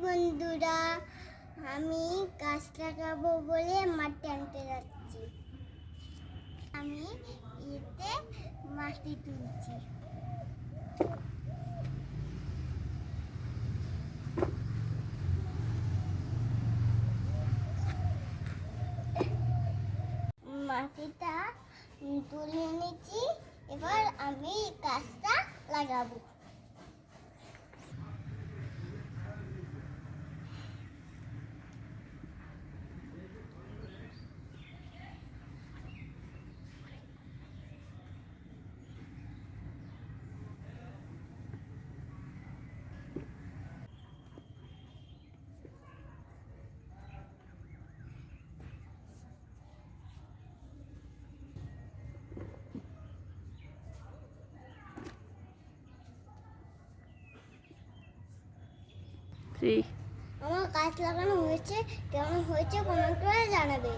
বন্ধুরা, আমি গাছ লাগাবো বলে মাটি আনতে যাচ্ছি। আমি এতে মাটি তুলছি। মাটিটা তুলে নিচ্ছি, এবার আমি গাছটা লাগাবো। আমার গাছ লাগানো হয়েছে, কেমন হয়েছে কমেন্ট করে জানাবে।